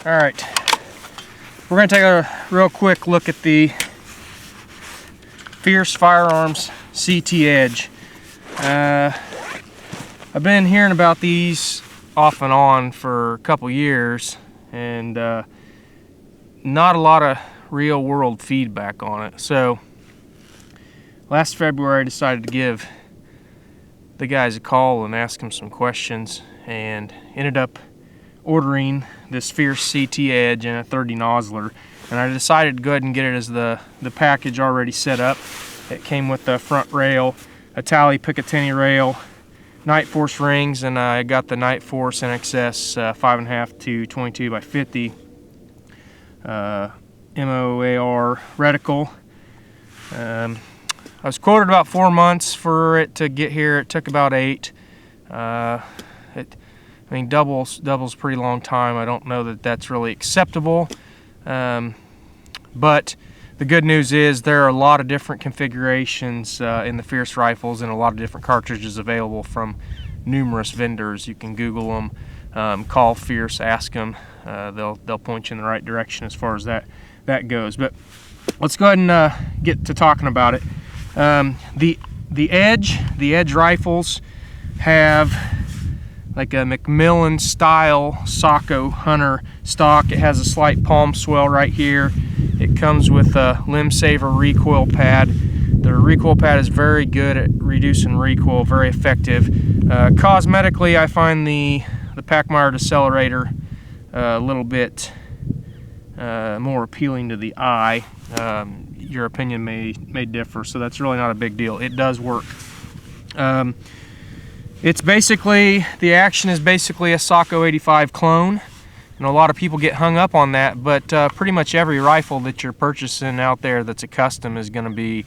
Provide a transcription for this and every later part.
Alright, we're going to take a real quick look at the Fierce Firearms CT Edge. I've been hearing about these off and on for a couple years, and not a lot of real world feedback on it. So last February I decided to give the guys a call and ask them some questions, and ended up ordering this Fierce CT Edge and a 30 nozzler, and I decided to go ahead and get it as the package already set up. It came with the front rail, a Tally Picatinny rail, Night Force rings, and I got the Night Force NXS 5.5 to 22 by 50 MOAR reticle. I was quoted about 4 months for it to get here. It took about 8. I mean, doubles a pretty long time. I don't know that that's really acceptable. But the good news is there are a lot of different configurations in the Fierce rifles, and a lot of different cartridges available from numerous vendors. You can Google them, call Fierce, ask them. They'll point you in the right direction as far as that goes. But let's go ahead and get to talking about it. The Edge rifles have like a Macmillan style Socko Hunter stock. It has a slight palm swell right here. It comes with a Limb Saver recoil pad. The recoil pad is very good at reducing recoil, very effective. Cosmetically, I find the Packmeyer decelerator a little bit more appealing to the eye. Your opinion may differ, so that's really not a big deal. It does work. It's basically, the action is basically a Socko 85 clone, and a lot of people get hung up on that, but pretty much every rifle that you're purchasing out there that's a custom is going to be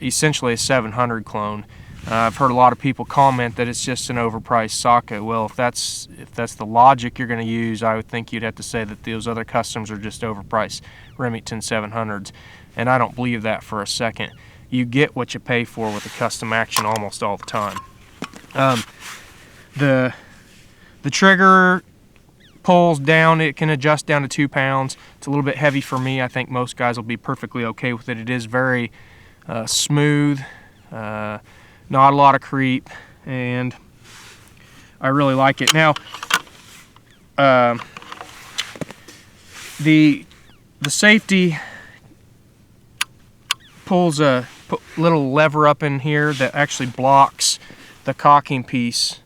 essentially a 700 clone. I've heard a lot of people comment that it's just an overpriced Socko. Well, if that's the logic you're going to use, I would think you'd have to say that those other customs are just overpriced Remington 700s, and I don't believe that for a second. You get what you pay for with a custom action almost all the time. The trigger pulls down. It can adjust down to 2 pounds. It's a little bit heavy for me. I think most guys will be perfectly okay with it. It is very smooth, not a lot of creep, and I really like it. Now, the safety pulls a little lever up in here that actually blocks the cocking piece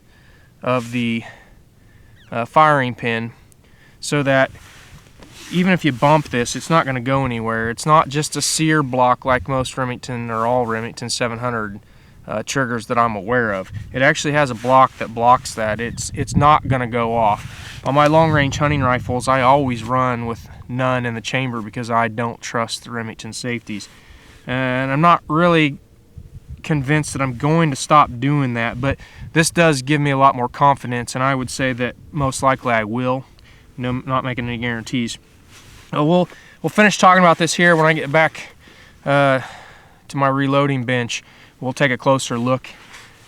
of the firing pin, so that even if you bump this, it's not going to go anywhere. It's not just a sear block like most Remington or all Remington 700 triggers that I'm aware of. It actually has a block that blocks that. It's not going to go off. On my long-range hunting rifles, I always run with none in the chamber because I don't trust the Remington safeties, and I'm not really convinced that I'm going to stop doing that, but this does give me a lot more confidence, and I would say that most likely I will. No, not making any guarantees. We'll finish talking about this here when I get back to my reloading bench. We'll take a closer look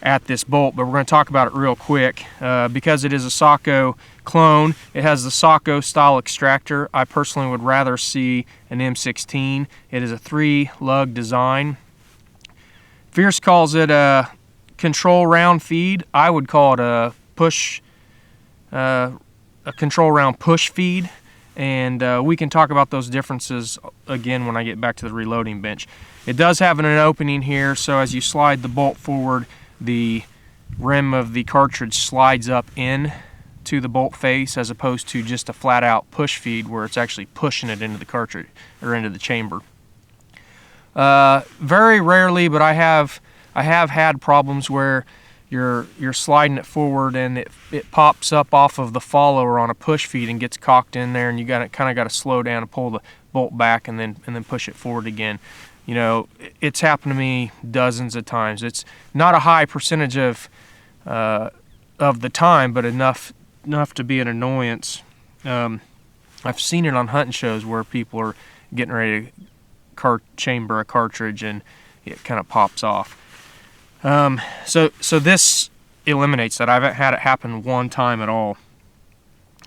at this bolt, but we're going to talk about it real quick. Because it is a Socko clone, it has the Socko style extractor. I personally would rather see an M16. It is a 3-lug design. Fierce calls it a control round feed. I would call it a control round push feed, and we can talk about those differences again when I get back to the reloading bench. It does have an opening here, so as you slide the bolt forward, the rim of the cartridge slides up in to the bolt face, as opposed to just a flat out push feed where it's actually pushing it into the cartridge or into the chamber. Very rarely, but I have had problems where you're sliding it forward and it pops up off of the follower on a push feed and gets cocked in there, and you kind of got to slow down and pull the bolt back and then push it forward again. You know, it's happened to me dozens of times. It's not a high percentage of the time, but enough to be an annoyance. I've seen it on hunting shows where people are getting ready to chamber a cartridge and it kind of pops off. So this eliminates that. I haven't had it happen one time at all.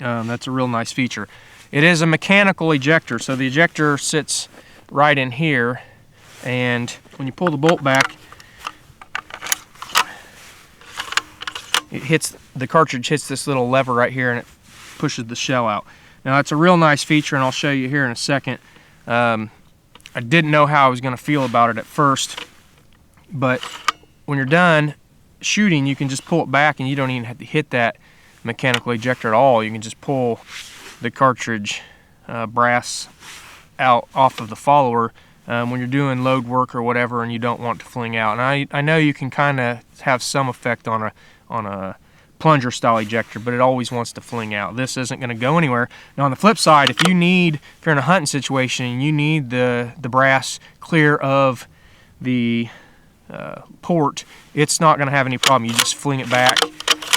That's a real nice feature. It is a mechanical ejector, so the ejector sits right in here, and when you pull the bolt back, the cartridge hits this little lever right here and it pushes the shell out. Now it's a real nice feature, and I'll show you here in a second. I didn't know how I was going to feel about it at first, but when you're done shooting, you can just pull it back and you don't even have to hit that mechanical ejector at all. You can just pull the cartridge brass out off of the follower when you're doing load work or whatever and you don't want to fling out. And I know you can kind of have some effect on a plunger style ejector, but it always wants to fling out. This isn't going to go anywhere. Now on the flip side, if you're in a hunting situation and you need the brass clear of the port, it's not going to have any problem. You just fling it back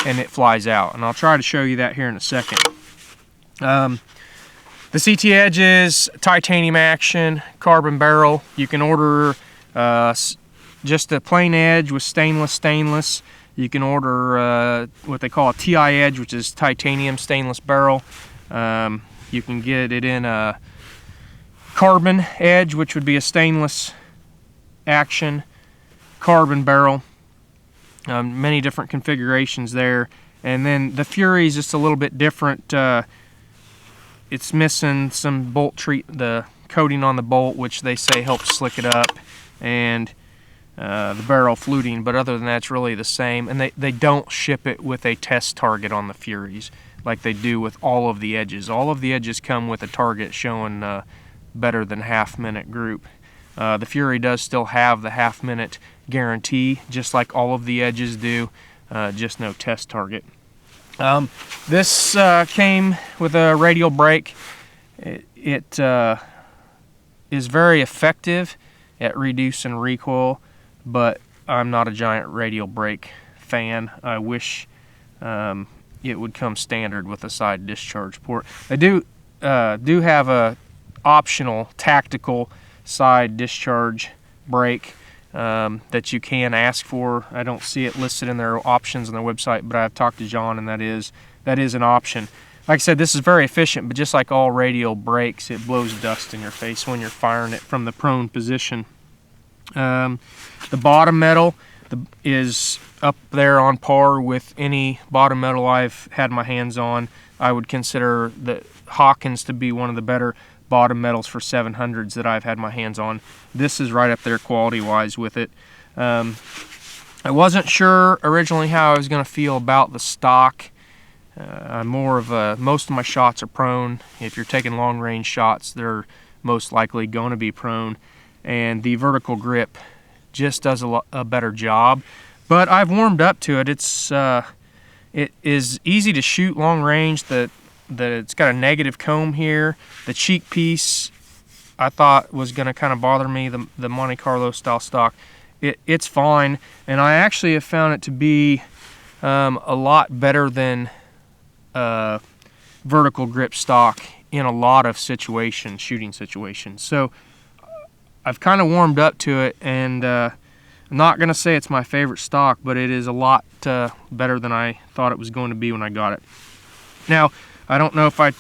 and it flies out. And I'll try to show you that here in a second. The CT edges, titanium action, carbon barrel. You can order just a plain edge with stainless. You can order what they call a TI edge, which is titanium stainless barrel. You can get it in a carbon edge, which would be a stainless action carbon barrel. Many different configurations there. And then the Fury is just a little bit different. It's missing some the coating on the bolt, which they say helps slick it up, and the barrel fluting, but other than that, it's really the same. And they don't ship it with a test target on the Furies like they do with all of the edges. All of the edges come with a target showing better than half-minute group. The Fury does still have the half-minute guarantee, just like all of the edges do, just no test target. This came with a radial brake. It is very effective at reducing recoil, but I'm not a giant radial brake fan. I wish it would come standard with a side discharge port. They do have a optional tactical side discharge brake that you can ask for. I don't see it listed in their options on their website, but I've talked to John, and that is an option. Like I said, this is very efficient, but just like all radial brakes, it blows dust in your face when you're firing it from the prone position. The bottom metal is up there on par with any bottom metal I've had my hands on. I would consider the Hawkins to be one of the better bottom metals for 700s that I've had my hands on. This is right up there quality-wise with it. I wasn't sure originally how I was going to feel about the stock. I'm more of most of my shots are prone. If you're taking long-range shots, they're most likely going to be prone. And the vertical grip just does a better job. But I've warmed up to it. It is easy to shoot long range. It's got a negative comb here. The cheek piece I thought was going to kind of bother me, the Monte Carlo style stock. It's fine, and I actually have found it to be a lot better than vertical grip stock in a lot of shooting situations. So I've kind of warmed up to it, and I'm not going to say it's my favorite stock, but it is a lot better than I thought it was going to be when I got it. Now, I don't know if I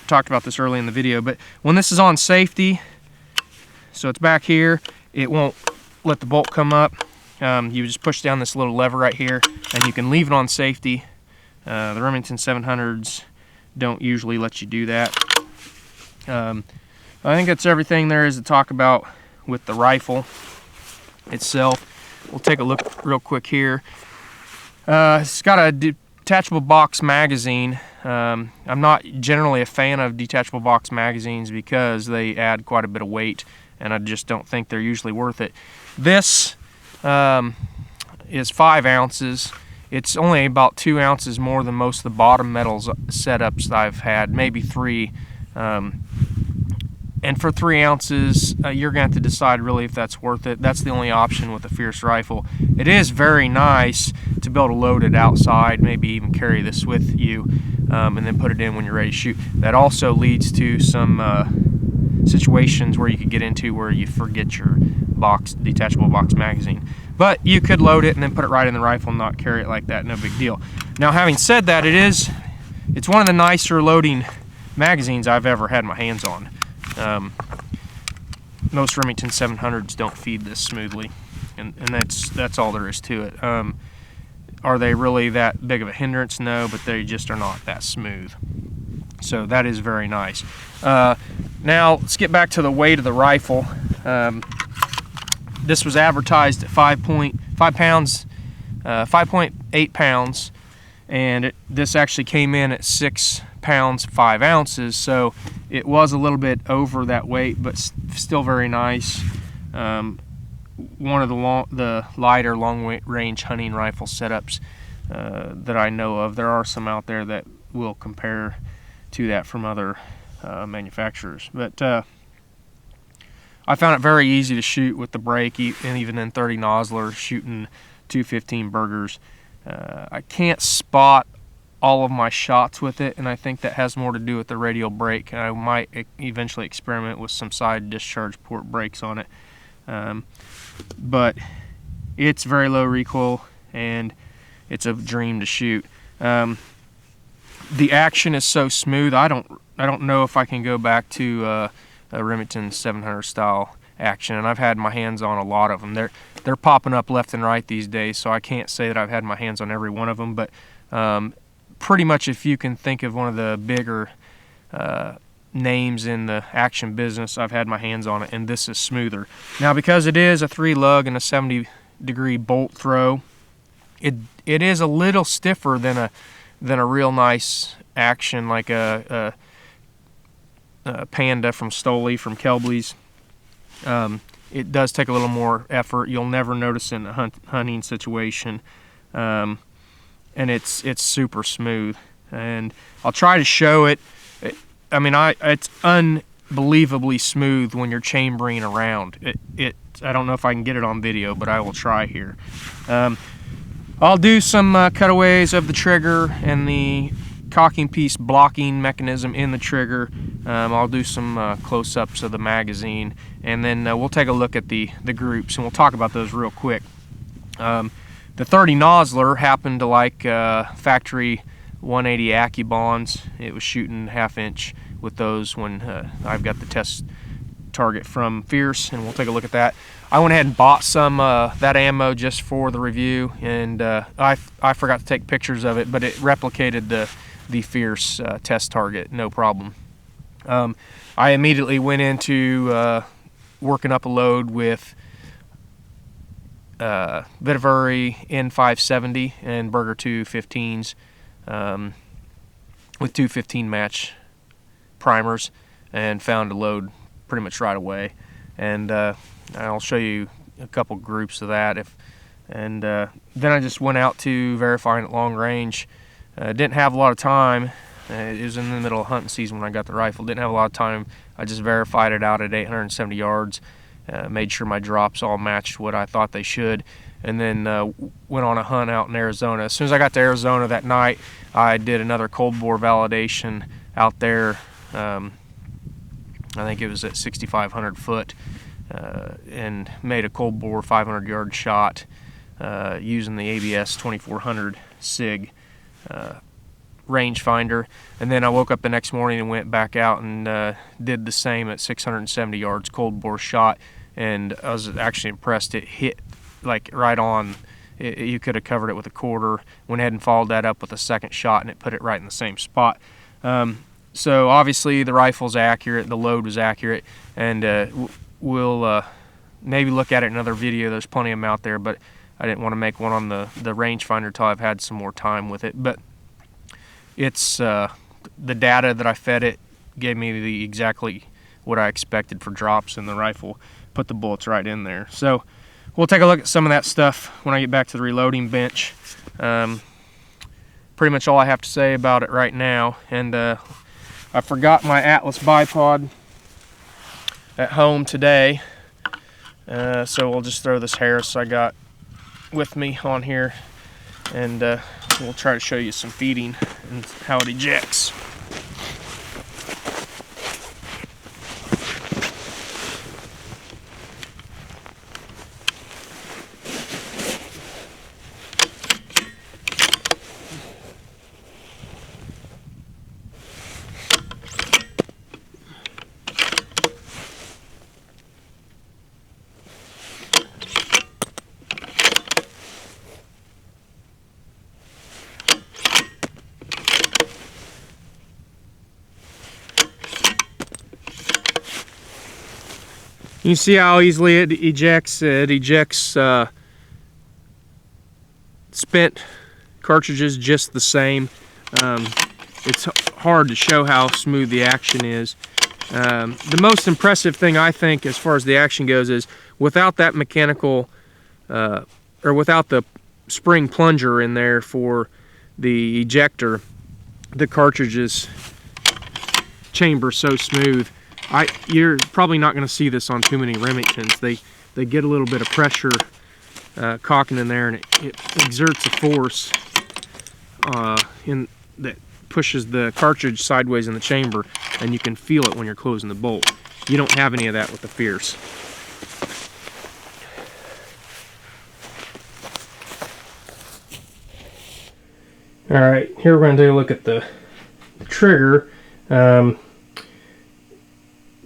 talked about this early in the video, but when this is on safety, so it's back here, it won't let the bolt come up. You just push down this little lever right here, and you can leave it on safety. The Remington 700s don't usually let you do that. I think that's everything there is to talk about with the rifle itself. We'll take a look real quick here. It's got a detachable box magazine. I'm not generally a fan of detachable box magazines because they add quite a bit of weight, and I just don't think they're usually worth it. This is 5 ounces. It's only about 2 ounces more than most of the bottom metals setups I've had, maybe 3. And for 3 ounces, you're going to have to decide really if that's worth it. That's the only option with the Fierce rifle. It is very nice to be able to load it outside, maybe even carry this with you, and then put it in when you're ready to shoot. That also leads to some situations where you could get into where you forget your detachable box magazine. But you could load it and then put it right in the rifle and not carry it like that, no big deal. Now, having said that, it is it's one of the nicer loading magazines I've ever had my hands on. Most Remington 700s don't feed this smoothly, and that's all there is to it. Are they really that big of a hindrance? No, but they just are not that smooth. So that is very nice. Now let's get back to the weight of the rifle. This was advertised at 5.8 pounds, and this actually came in at 6 pounds 5 ounces. So it was a little bit over that weight, but still very nice. One of the lighter long-range hunting rifle setups that I know of. There are some out there that will compare to that from other manufacturers, but I found it very easy to shoot with the brake, and even in 30 Nosler shooting 215 burgers. I can't spot all of my shots with it, and I think that has more to do with the radial brake. I might eventually experiment with some side discharge port brakes on it, but it's very low recoil and it's a dream to shoot. The action is so smooth. I don't know if I can go back to a Remington 700 style action, and I've had my hands on a lot of them. They're popping up left and right these days, so I can't say that I've had my hands on every one of them, but pretty much if you can think of one of the bigger names in the action business, I've had my hands on it, and this is smoother. Now, because it is a 3-lug and a 70-degree bolt throw, it is a little stiffer than a real nice action like a Panda from Stoli, from Kelbley's. It does take a little more effort. You'll never notice in a hunting situation, and it's super smooth. And I'll try to show it. It's unbelievably smooth when you're chambering around. I don't know if I can get it on video, but I will try here. I'll do some cutaways of the trigger and the cocking piece blocking mechanism in the trigger. I'll do some close-ups of the magazine, and then we'll take a look at the groups, and we'll talk about those real quick. The 30 Nosler happened to like factory 180 AccuBonds. It was shooting 1/2 inch with those when I've got the test target from Fierce, and we'll take a look at that. I went ahead and bought some that ammo just for the review, and I forgot to take pictures of it, but it replicated the Fierce test target, no problem. I immediately went into working up a load with Vitavari N570 and Burger 215s with 215 match primers, and found a load pretty much right away. And I'll show you a couple groups of that. Then I just went out to verifying at long range. Didn't have a lot of time. It was in the middle of hunting season when I got the rifle. Didn't have a lot of time. I just verified it out at 870 yards. Made sure my drops all matched what I thought they should, and then went on a hunt out in Arizona. As soon as I got to Arizona that night, I did another cold bore validation out there. I think it was at 6,500 foot, and made a cold bore 500 yard shot using the ABS 2400 SIG rangefinder. And then I woke up the next morning and went back out and did the same at 670 yards cold bore shot, and I was actually impressed. It hit like right on. You could have covered it with a quarter. Went ahead and followed that up with a second shot, and it put it right in the same spot. So obviously the rifle's accurate, the load was accurate, and we'll maybe look at it in another video. There's plenty of them out there, but I didn't want to make one on the rangefinder until I've had some more time with it. But it's the data that I fed it gave me exactly what I expected for drops, and the rifle put the bullets right in there. So we'll take a look at some of that stuff when I get back to the reloading bench. Pretty much all I have to say about it right now. And I forgot my Atlas bipod at home today, so we'll just throw this Harris I got with me on here, and we'll try to show you some feeding and how it ejects. You see how easily it ejects. It ejects spent cartridges just the same. It's hard to show how smooth the action is. The most impressive thing, I think, as far as the action goes, is without that mechanical or without the spring plunger in there for the ejector, the cartridge's chamber so smooth. You're probably not going to see this on too many Remingtons. They get a little bit of pressure cocking in there, and it exerts a force that pushes the cartridge sideways in the chamber, and you can feel it when you're closing the bolt. You don't have any of that with the Fierce. Alright, here we're going to take a look at the trigger.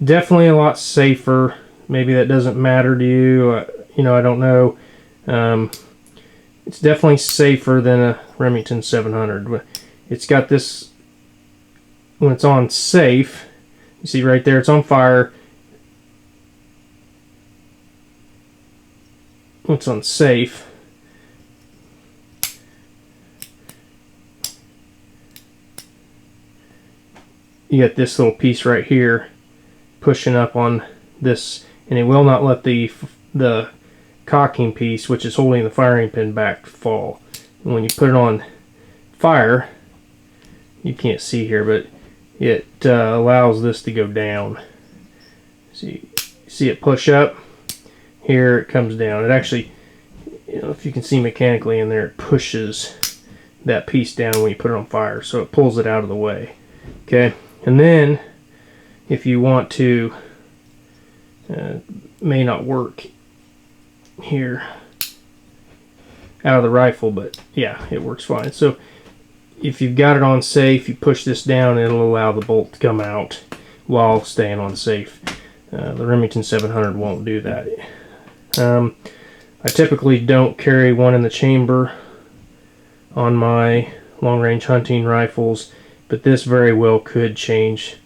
Definitely a lot safer. Maybe that doesn't matter to you. You know, I don't know. It's definitely safer than a Remington 700. It's got this, when it's on safe, you see right there, it's on fire. When it's on safe, you got this little piece right here pushing up on this, and it will not let the cocking piece, which is holding the firing pin back, fall. And when you put it on fire, you can't see here, but it allows this to go down. See it push up, here it comes down. It actually, you know, if you can see mechanically in there, it pushes that piece down when you put it on fire, so it pulls it out of the way. Okay, and then if you want to, may not work here out of the rifle, but yeah, it works fine. So if you've got it on safe, you push this down, it'll allow the bolt to come out while staying on safe. The Remington 700 won't do that. I typically don't carry one in the chamber on my long-range hunting rifles, but this very well could change.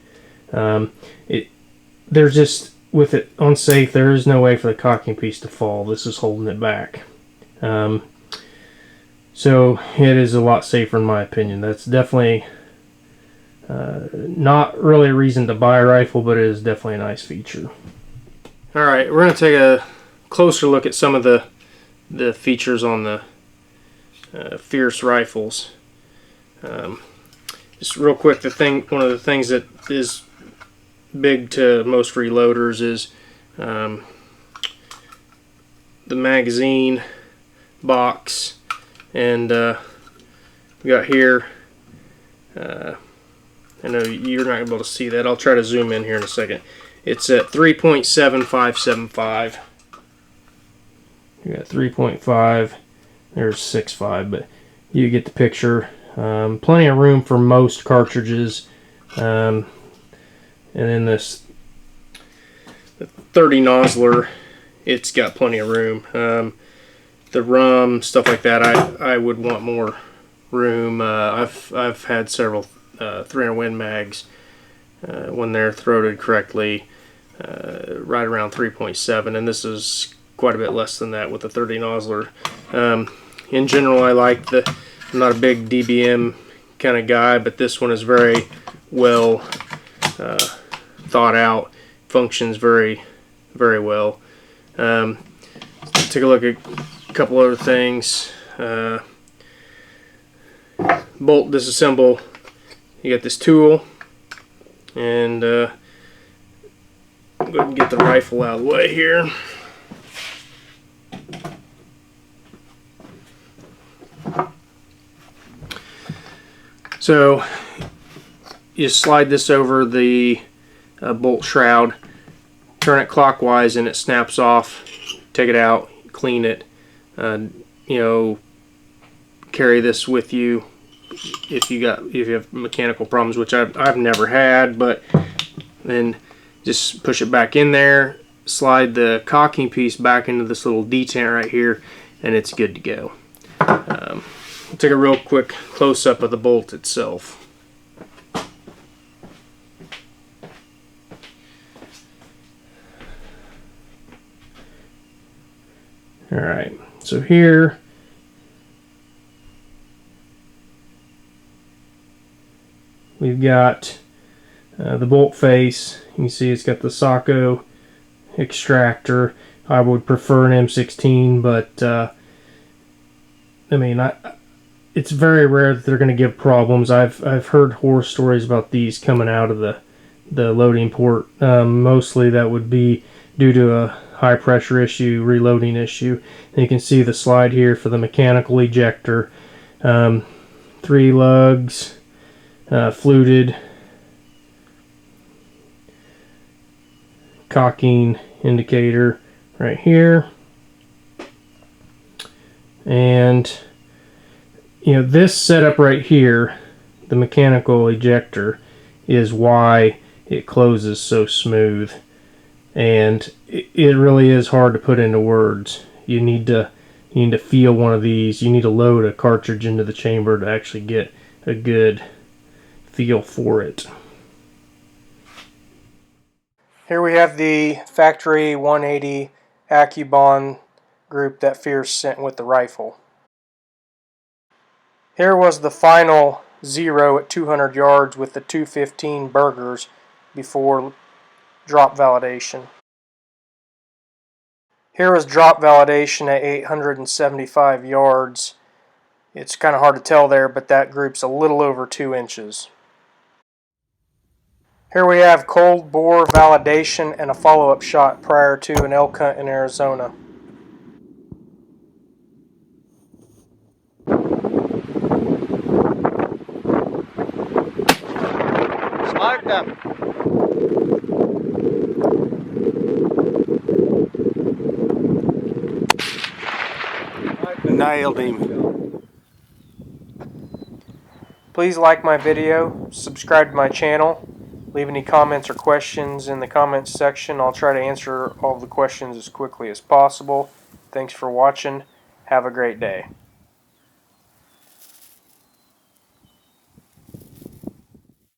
There's just, with it on safe, there is no way for the cocking piece to fall. This is holding it back. So it is a lot safer in my opinion. That's definitely not really a reason to buy a rifle, but it is definitely a nice feature. Alright, we're going to take a closer look at some of the features on the Fierce rifles. Just real quick, one of the things that is big to most reloaders is the magazine box, and we got here, I know you're not able to see that, I'll try to zoom in here in a second. It's at 3.7575. You got 3.5, there's 6.5, but you get the picture. Plenty of room for most cartridges, and then this 30 nozzler, it's got plenty of room. The rum, stuff like that, I would want more room. I've had several 300 Win mags when they're throated correctly, right around 3.7, and this is quite a bit less than that with the 30 nozzler. In general, I like I'm not a big DBM kind of guy, but this one is very well thought out, functions very, very well. Take a look at a couple other things. Bolt disassemble, you got this tool, and go ahead and get the rifle out of the way here. So you slide this over the bolt shroud, turn it clockwise, and it snaps off. Take it out, clean it. You know, carry this with you if you have mechanical problems, which I've never had. But then just push it back in there, slide the cocking piece back into this little detent right here, and it's good to go. We'll take a real quick close-up of the bolt itself. Alright, so here we've got the bolt face. You can see it's got the Socko extractor. I would prefer an M16, but I mean, it's very rare that they're going to give problems. I've heard horror stories about these coming out of the loading port. Mostly that would be due to a high pressure issue, reloading issue. And you can see the slide here for the mechanical ejector. 3 lugs, fluted, cocking indicator right here. And you know, this setup right here, the mechanical ejector, is why it closes so smooth. And it really is hard to put into words. You need to feel one of these. You need to load a cartridge into the chamber to actually get a good feel for it. Here we have the factory 180 AccuBond group that Fierce sent with the rifle. Here was the final 0 at 200 yards with the 215 burgers before drop validation. Here is drop validation at 875 yards. It's kind of hard to tell there, but that group's a little over 2 inches. Here we have cold bore validation and a follow-up shot prior to an elk hunt in Arizona. Smoked him. Nailed him. Please like my video, subscribe to my channel, leave any comments or questions in the comments section. I'll try to answer all the questions as quickly as possible. Thanks for watching. Have a great day.